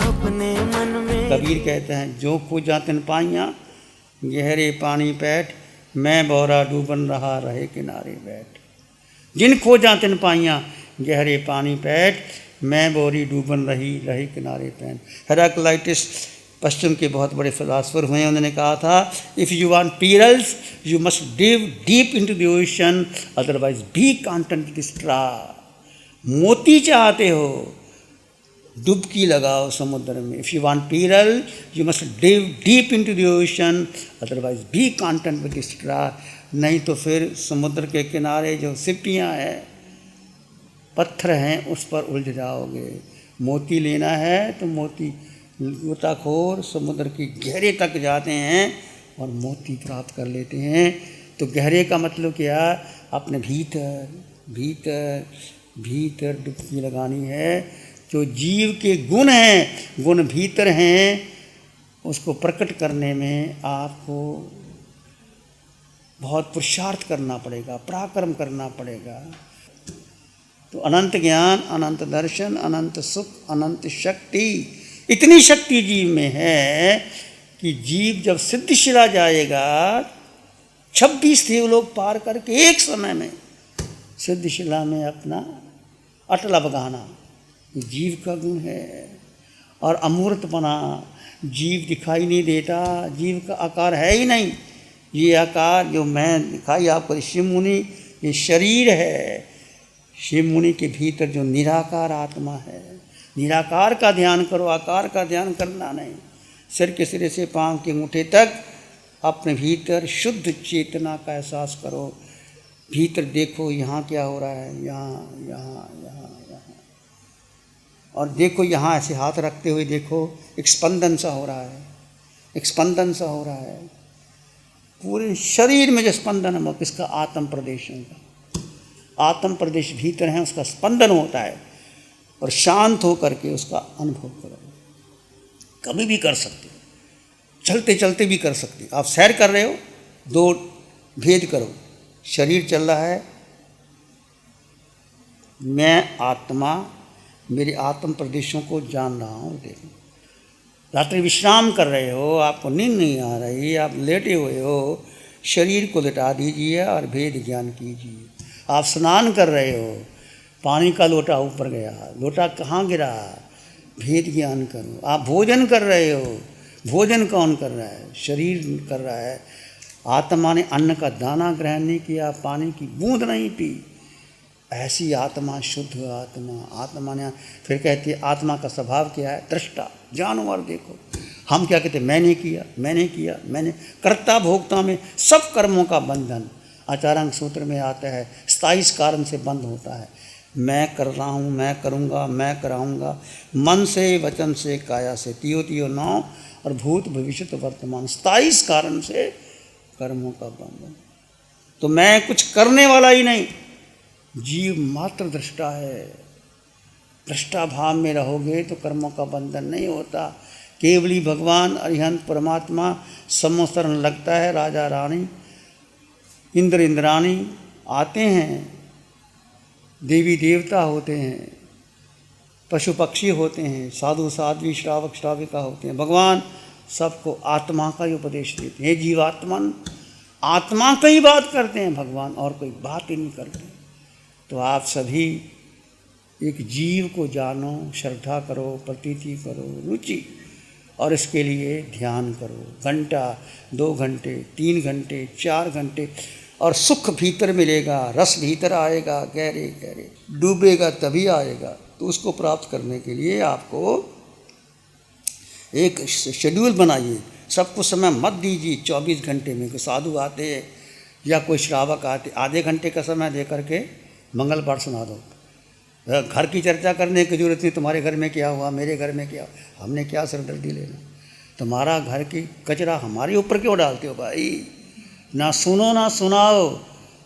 अपने मन में। कबीर कहते हैं जो खोजा तिन पाइयाँ, गहरे पानी पैठ, मैं बौरा डूबन रहा रहे किनारे बैठ। जिन खोजा तिन पाइयाँ, गहरे पानी पैठ, मैं बोरी डूबन रहे किनारे पैठ। हेराक्लाइटिस पश्चिम के बहुत बड़े फिलासफर हुए, उन्होंने कहा था if you want pearls you must dive deep into the ocean, otherwise be content with straw. मोती चाहते हो, डुबकी लगाओ समुद्र में। If you want pearl you must dive deep into the ocean, otherwise be content with straw. नहीं तो फिर समुद्र के किनारे जो सिप्पियाँ हैं, पत्थर हैं, उस पर उलझ जाओगे। मोती लेना है तो मोती गोताखोर समुद्र की गहरे तक जाते हैं और मोती प्राप्त कर लेते हैं। तो गहरे का मतलब क्या? अपने भीतर भीतर भीतर डुबकी लगानी है। जो जीव के गुण हैं, गुण भीतर हैं, उसको प्रकट करने में आपको बहुत पुरुषार्थ करना पड़ेगा, पराक्रम करना पड़ेगा। तो अनंत ज्ञान, अनंत दर्शन, अनंत सुख, अनंत शक्ति, इतनी शक्ति जीव में है कि जीव जब सिद्धिशिला जाएगा, 26 देवलोक पार करके एक समय में सिद्धिशिला में अपना अटल अवगाहना, जीव का गुण है। और अमूर्तपना, जीव दिखाई नहीं देता, जीव का आकार है ही नहीं। ये आकार जो मैं दिखाई आपको शिव मुनि, ये शरीर है। शिव मुनि के भीतर जो निराकार आत्मा है, निराकार का ध्यान करो, आकार का ध्यान करना नहीं। सिर के सिरे से पांव के अंगूठे तक अपने भीतर शुद्ध चेतना का एहसास करो। भीतर देखो यहाँ क्या हो रहा है, यहाँ यहाँ यहाँ यहाँ, और देखो यहाँ ऐसे हाथ रखते हुए देखो, एक स्पंदन सा हो रहा है, एक स्पंदन सा हो रहा है। पूरे शरीर में जो स्पंदन है वो किसका? आत्म प्रदेशों का। आत्म प्रदेश भीतर है, उसका स्पंदन होता है। और शांत होकर के उसका अनुभव करो। कभी भी कर सकते हो, चलते चलते भी कर सकते हो। आप सैर कर रहे हो, दो भेद करो। शरीर चल रहा है, मैं आत्मा मेरे आत्म प्रदेशों को जान रहा हूँ। देखो, रात्रि विश्राम कर रहे हो, आपको नींद नहीं आ रही, आप लेटे हुए हो, शरीर को लिटा दीजिए और भेद ज्ञान कीजिए। आप स्नान कर रहे हो, पानी का लोटा ऊपर गया, लोटा कहाँ गिरा, भेद ज्ञान करो। आप भोजन कर रहे हो, भोजन कौन कर रहा है? शरीर कर रहा है। आत्मा ने अन्न का दाना ग्रहण नहीं किया, पानी की बूंद नहीं पी। ऐसी आत्मा, शुद्ध आत्मा, आत्मा ने फिर कहती है आत्मा का स्वभाव क्या है? दृष्टा, जानवर। देखो हम क्या कहते हैं? मैंने किया, मैंने किया, मैंने। कर्ता भोक्ता में सब कर्मों का बंधन आचारांग सूत्र में आता है, 27 कारण से बंद होता है। मैं कर रहा हूँ, मैं करूँगा, मैं कराऊँगा, मन से, वचन से, काया से, तियो तियो नाम, और भूत भविष्य वर्तमान, 27 कारण से कर्मों का बंधन। तो मैं कुछ करने वाला ही नहीं, जीव मात्र दृष्टा है। दृष्टा भाव में रहोगे तो कर्मों का बंधन नहीं होता। केवली भगवान अरिहंत परमात्मा सम्मोसरण लगता है। राजा रानी, इंद्र इंद्राणी आते हैं, देवी देवता होते हैं, पशु पक्षी होते हैं, साधु साध्वी, श्रावक श्राविका होते हैं। भगवान सबको आत्मा का ही उपदेश देते हैं। जीवात्मन, आत्मा का ही बात करते हैं भगवान, और कोई बात ही नहीं करते। तो आप सभी एक जीव को जानो, श्रद्धा करो, प्रतीति करो, रुचि, और इसके लिए ध्यान करो। घंटा, 2 घंटे, 3 घंटे, 4 घंटे, और सुख भीतर मिलेगा, रस भीतर आएगा, गहरे गहरे डूबेगा तभी आएगा। तो उसको प्राप्त करने के लिए आपको एक शेड्यूल बनाइए। सबको समय मत दीजिए 24 घंटे में। कोई साधु आते या कोई श्रावक आते, आधे घंटे का समय दे करके मंगल पाठ सुना दो। घर की चर्चा करने की जरूरत नहीं, तुम्हारे घर में क्या हुआ, मेरे घर में क्या हुआ, हमने क्या सरदर्दी लेना। तुम्हारा घर की कचरा हमारे ऊपर क्यों डालते हो भाई? ना सुनो ना सुनाओ।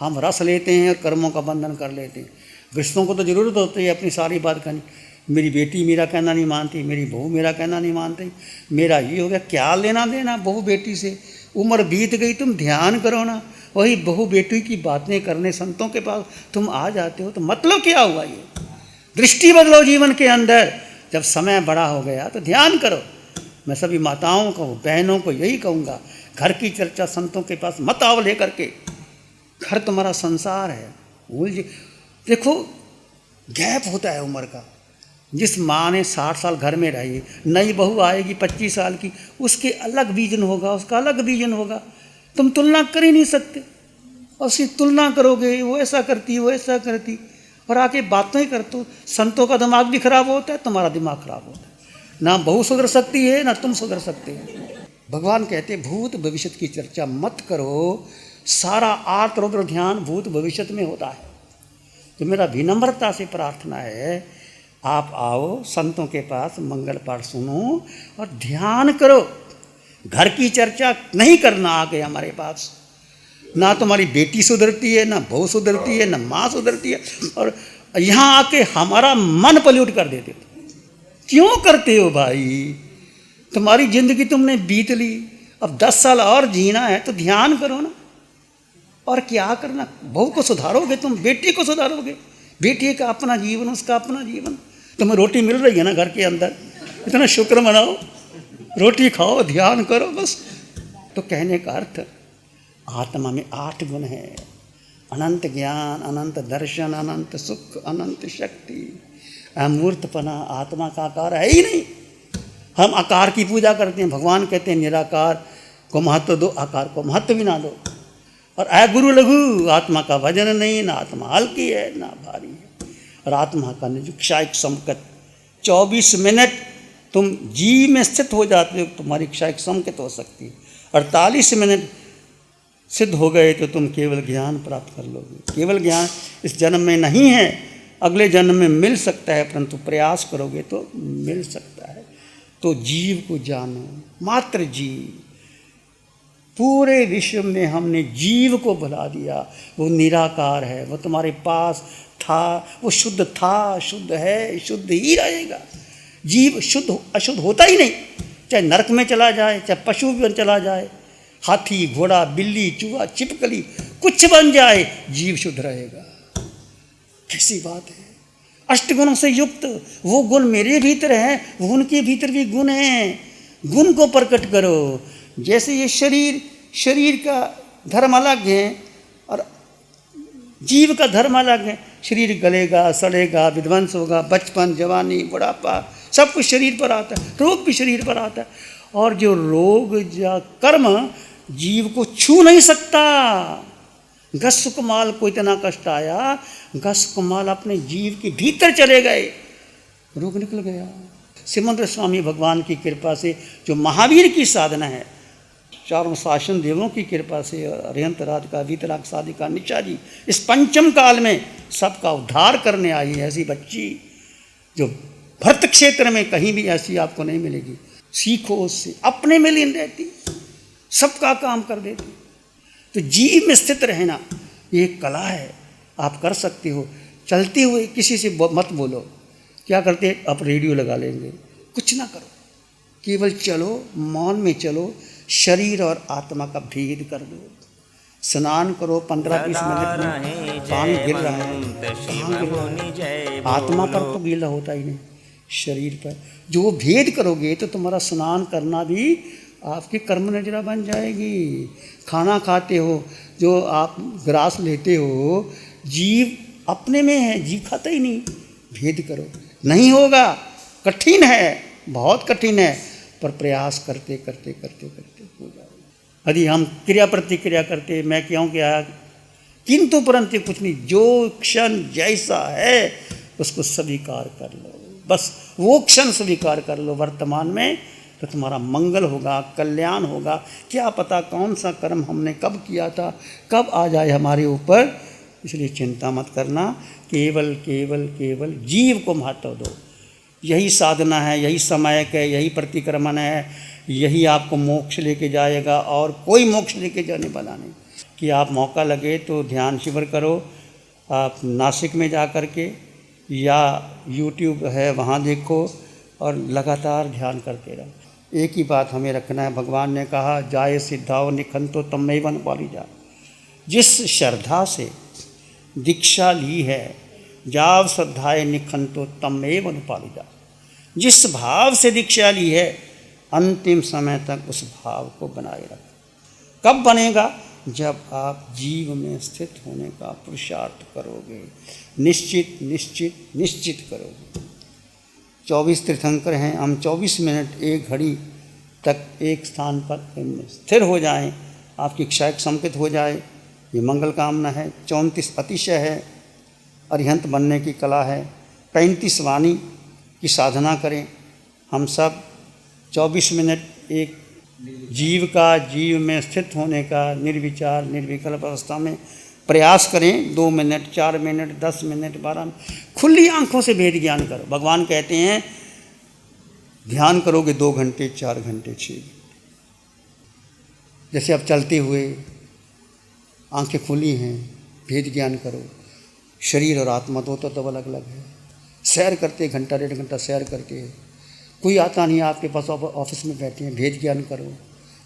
हम रस लेते हैं और कर्मों का बंधन कर लेते हैं। गृहस्थों को तो ज़रूरत होती है अपनी सारी बात करनी। मेरी बेटी मेरा कहना नहीं मानती, मेरी बहू मेरा कहना नहीं मानती, मेरा ये हो गया। क्या लेना देना बहू बेटी से? उम्र बीत गई, तुम ध्यान करो ना। वही बहू बेटी की बातें करने संतों के पास तुम आ जाते हो, तो मतलब क्या हुआ? ये दृष्टि बदलो जीवन के अंदर। जब समय बड़ा हो गया तो ध्यान करो। मैं सभी माताओं को, बहनों को यही कहूँगा, घर की चर्चा संतों के पास मत आओ लेकर के। घर तुम्हारा संसार है, भूल जी। देखो गैप होता है उम्र का। जिस माँ ने 60 साल घर में रही, नई बहू आएगी 25 साल की, उसके अलग विजन होगा, उसका अलग विजन होगा। तुम तुलना कर ही नहीं सकते। और उसकी तुलना करोगे, वो ऐसा करती, वो ऐसा करती, और आके बातें करते हो। संतों का दिमाग भी खराब होता है, तुम्हारा दिमाग खराब होता है। ना बहू सुधर सकती है, ना तुम सुधर सकते हो। भगवान कहते भूत भविष्य की चर्चा मत करो। सारा आर्त रौद्र ध्यान भूत भविष्य में होता है। तो मेरा विनम्रता से प्रार्थना है, आप आओ संतों के पास, मंगल पाठ सुनो और ध्यान करो। घर की चर्चा नहीं करना आके हमारे पास। ना तुम्हारी बेटी सुधरती है, ना बहू सुधरती है, ना माँ सुधरती है, और यहाँ आके हमारा मन पल्यूट कर देते हो। क्यों करते हो भाई? तुम्हारी जिंदगी तुमने बीत ली, अब 10 साल और जीना है तो ध्यान करो ना। और क्या करना? बहू को सुधारोगे तुम, बेटी को सुधारोगे। बेटी का अपना जीवन, उसका अपना जीवन। तुम्हें रोटी मिल रही है ना घर के अंदर, इतना शुक्र मनाओ, रोटी खाओ, ध्यान करो बस। तो कहने का अर्थ, आत्मा में 8 गुण है। अनंत ज्ञान, अनंत दर्शन, अनंत सुख, अनंत शक्ति। अमूर्तपना, आत्मा का आकार है ही नहीं। हम आकार की पूजा करते हैं। भगवान कहते हैं निराकार को महत्व दो, आकार को महत्व भी ना दो। और गुरु लघु, आत्मा का वजन नहीं, ना आत्मा हल्की है ना भारी है। और आत्मा का निजुक्षा एक समकत। 24 मिनट तुम जीव में स्थित हो जाते हो, तुम्हारी इच्छा एक समकत हो सकती है। 48 मिनट सिद्ध हो गए तो तुम केवल ज्ञान प्राप्त कर लोगे। केवल ज्ञान इस जन्म में नहीं है, अगले जन्म में मिल सकता है, परंतु प्रयास करोगे तो मिल सकता है। तो जीव को जानो, मात्र जीव। पूरे विश्व में हमने जीव को भुला दिया। वो निराकार है, वो तुम्हारे पास था, वो शुद्ध था, शुद्ध है, शुद्ध ही रहेगा। जीव शुद्ध अशुद्ध होता ही नहीं। चाहे नरक में चला जाए, चाहे पशु बन चला जाए, हाथी, घोड़ा, बिल्ली, चूहा, छिपकली, कुछ बन जाए, जीव शुद्ध रहेगा। कैसी बात है? अष्टगुणों से युक्त वो गुण मेरे भीतर है, वो उनके भीतर भी गुण हैं। गुण को प्रकट करो। जैसे ये शरीर का धर्म अलग है और जीव का धर्म अलग है। शरीर गलेगा, सड़ेगा, विध्वंस होगा, बचपन, जवानी, बुढ़ापा, सब कुछ शरीर पर आता है। रोग भी शरीर पर आता है। और जो रोग या कर्म जीव को छू नहीं सकता। गस कुमाल को इतना कष्ट आया, गस कुमाल अपने जीव के भीतर चले गए, रोग निकल गया। सिमंद्र स्वामी भगवान की कृपा से, जो महावीर की साधना है, चारों शासन देवों की कृपा से, अरिहंत राज का, वीतराग साधिका, निशा जी, इस पंचम काल में सबका उद्धार करने आई है। ऐसी बच्ची जो भरत क्षेत्र में कहीं भी ऐसी आपको नहीं मिलेगी। सीखो उससे, अपने में लीन रहती, सबका काम कर देती। तो जीव में स्थित रहना ये एक कला है, आप कर सकते हो। चलते हुए किसी से मत बोलो। क्या करते? आप रेडियो लगा लेंगे, कुछ ना करो, केवल चलो, मौन में चलो, शरीर और आत्मा का भेद कर दो। स्नान करो 15-20 मिनट में, पानी गिर रहा है, आत्मा पर तो गीला होता ही नहीं, शरीर पर। जो भेद करोगे तो तुम्हारा स्नान करना भी आपकी कर्म नजरा बन जाएगी। खाना खाते हो, जो आप ग्रास लेते हो, जीव अपने में है, जीव खाता ही नहीं। भेद करो, नहीं होगा, कठिन है, बहुत कठिन है, पर प्रयास करते करते करते करते हो जाएगा। यदि हम क्रिया प्रतिक्रिया करते, मैं क्यों क्या, किंतु परंतु कुछ नहीं। जो क्षण जैसा है उसको स्वीकार कर लो, बस वो क्षण स्वीकार कर लो वर्तमान में, तो तुम्हारा मंगल होगा, कल्याण होगा। क्या पता कौन सा कर्म हमने कब किया था, कब आ जाए हमारे ऊपर। इसलिए चिंता मत करना, केवल केवल केवल जीव को महत्व दो। यही साधना है, यही समय है, यही प्रतिक्रमण है, यही आपको मोक्ष लेके जाएगा, और कोई मोक्ष लेके जाने वाला नहीं। कि आप मौका लगे तो ध्यान शिविर करो, आप नासिक में जा कर के, या यूट्यूब है वहाँ देखो, और लगातार ध्यान करते रहो। एक ही बात हमें रखना है। भगवान ने कहा, जाय सिद्धाओ निखंतो तमेवन पाली जा। जिस श्रद्धा से दीक्षा ली है, जाव श्रद्धाए निखंतो तम एव अनुपालिता। जिस भाव से दीक्षा ली है अंतिम समय तक उस भाव को बनाए रखो। कब बनेगा? जब आप जीव में स्थित होने का पुरुषार्थ करोगे, निश्चित निश्चित निश्चित करोगे। 24 तीर्थंकर हैं, हम 24 मिनट एक घड़ी तक एक स्थान पर स्थिर हो जाएं, आपकी इच्छा संकित हो जाए, ये मंगल कामना है। 34 अतिशय है, अरिहंत बनने की कला है। 35 वाणी की साधना करें। हम सब 24 मिनट एक जीव में स्थित होने का निर्विचार निर्विकल्प अवस्था में प्रयास करें। 2 मिनट, 4 मिनट, 10 मिनट, 12 मिनट खुली आंखों से भेद ज्ञान करो। भगवान कहते हैं ध्यान करोगे 2 घंटे, 4 घंटे, 6 घंटे। जैसे अब चलते हुए आंखें खुली हैं, भेद ज्ञान करो। शरीर और आत्मा दो तो अलग अलग है। सैर करते घंटा 1.5 घंटा सैर करके, कोई आता नहीं आपके पास, ऑफिस में बैठे हैं, भेद ज्ञान करो।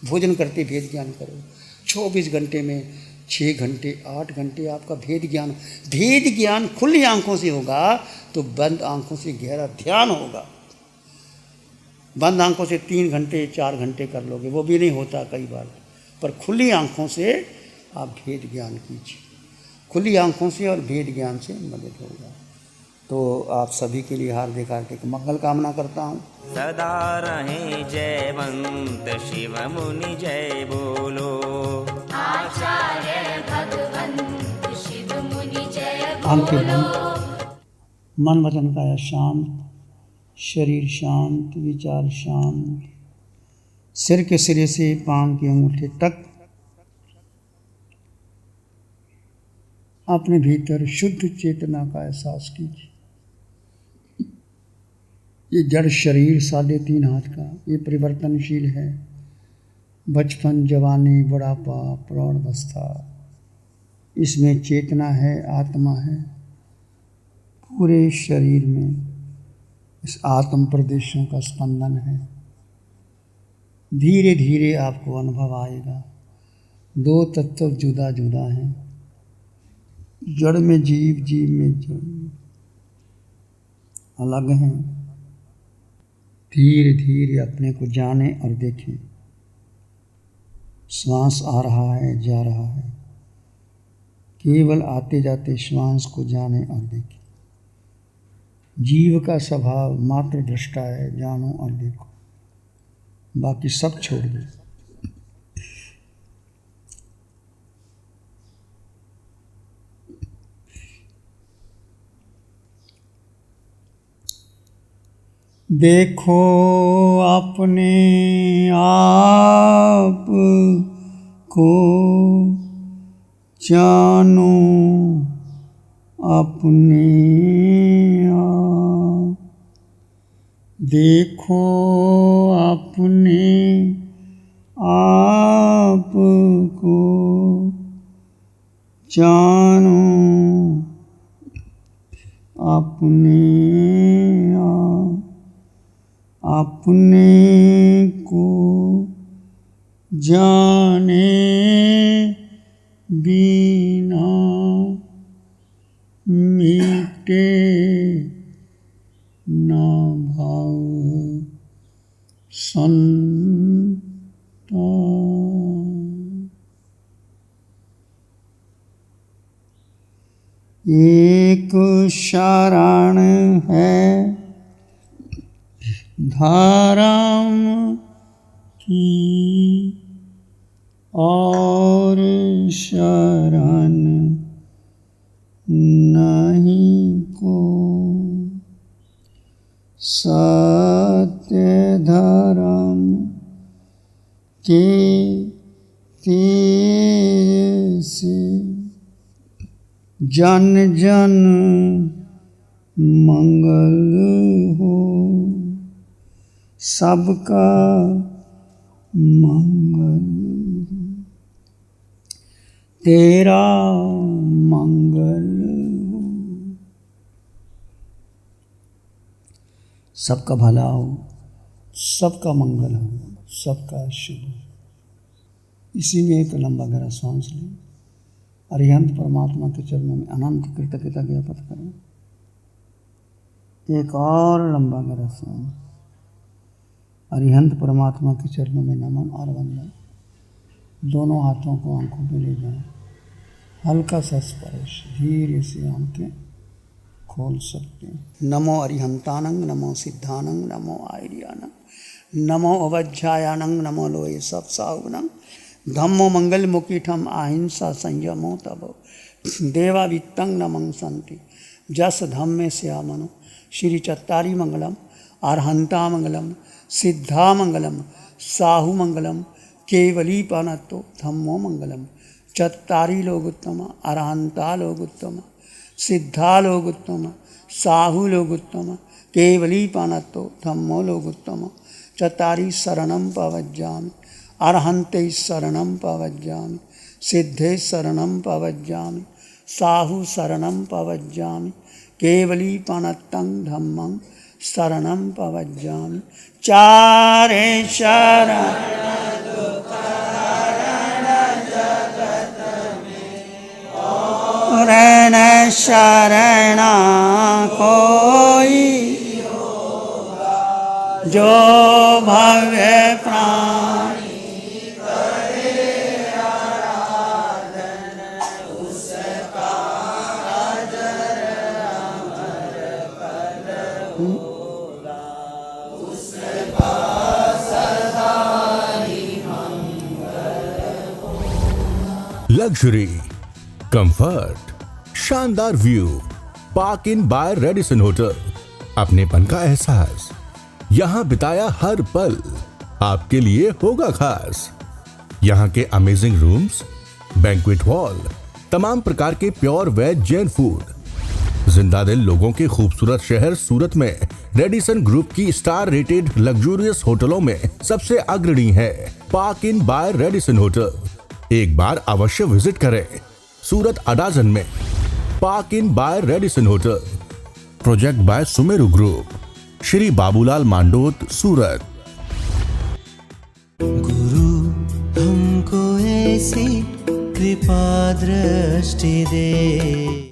भोजन करते भेद ज्ञान करो। 24 घंटे में 6 घंटे, 8 घंटे आपका भेद ज्ञान खुली आंखों से होगा तो बंद आंखों से गहरा ध्यान होगा। बंद आंखों से 3 घंटे 4 घंटे कर लोगे, वो भी नहीं होता कई बार, पर खुली आंखों से आप भेद ज्ञान कीजिए। खुली आंखों से और भेद ज्ञान से मदद होगा। तो आप सभी के लिए हार्दिक हार्दिक मंगल कामना करता हूँ। सदा रहे जयवंत शिव मुनि जय बोलो। आचार्य भगवंत शिव मुनि जय बोलो। मन वचन काया शांत, शरीर शांत, विचार शांत, सिर के सिरे से पांव के अंगूठे तक अपने भीतर शुद्ध चेतना का एहसास कीजिए। ये जड़ शरीर 3.5 हाथ का, ये परिवर्तनशील है। बचपन, जवानी, बुढ़ापा, प्रौढ़ावस्था, इसमें चेतना है, आत्मा है। पूरे शरीर में इस आत्म प्रदेशों का स्पंदन है। धीरे धीरे आपको अनुभव आएगा 2 तत्व जुदा जुदा हैं। जड़ में जीव, जीव में जड़ अलग हैं। धीरे धीरे अपने को जाने और देखें। श्वास आ रहा है, जा रहा है, केवल आते जाते श्वास को जाने और देखें। जीव का स्वभाव मात्र दृष्टा है, जानो और देखो, बाकी सब छोड़ दो। देखो अपने आप को, जानो अपने आप। देखो अपने आप को, जानो अपने आप। अपने को जाने बिना मिटे ना भाव संतान। एक शरण है धर्म की, और शरण नहीं को। सत्य धर्म के तेज से जन जन मंगल हो। सबका मंगल, तेरा मंगल हो। सबका भला हो, सबका मंगल हो, सबका शुभ हो। इसी में एक लंबा गहरा सांस लें। अरिहंत परमात्मा के चरणों में अनंत कृतज्ञता ज्ञापित करें। एक और लंबा गहरा सांस। अरिहंत परमात्मा के चरणों में नमन और वंदन। दोनों हाथों को आंखों पे ले जाएं। हल्का सा स्पर्श, धीरे से आंखें खोल सकते हैं। नमो अरिहंतानंग, नमो सिद्धानंग, नमो आयर्यानंग, नमो अवज्जायानंग, नमो लोये सब साहुनंग, धम्मो मंगल मुकीठम अहिंसा संयमो तबो देवा वित्तंग नमं संति जस धम्मे श्यामनो। श्री चत्तारी मंगलम, अरहंता मंगलम, सिद्धा मंगलम, साहु मंगलम, केवली पानतो धम्मो मंगलम। चत्तारी लोग उत्तम, अरहंता लोग उत्तम, सिद्धा लोग उत्तम, साहु लोग उत्तम, केवली पानतो धम्मो लोग उत्तम। चत्तारी शरणं पवज्जामि, अरहंते शरणं पवज्जामि, सिद्धे शरणं पवज्जामि, साहु शरणं पवज्जामि, केवली पानतं धम्मं शरणं पवज्जामि। चारे शरण रण शरण कोई जो भव्य प्राण लग्जरी, कंफर्ट, शानदार view, park Inn by Radisson hotel. अपनेपन का एहसास, यहाँ बिताया हर पल आपके लिए होगा खास। यहाँ के अमेजिंग रूम्स, बैंक्वेट हॉल, तमाम प्रकार के प्योर वेज जैन फूड। जिंदा दिल लोगों के खूबसूरत शहर सूरत में रेडिसन ग्रुप की स्टार रेटेड लग्जूरियस होटलों में सबसे अग्रणी है Park Inn by Radisson hotel. एक बार अवश्य विजिट करें सूरत अडाजन में Park Inn by Radisson hotel. Project by Sumeru group, Shri Babulal Mandot, Surat. गुरु हमको ऐसी कृपा दृष्टि दे।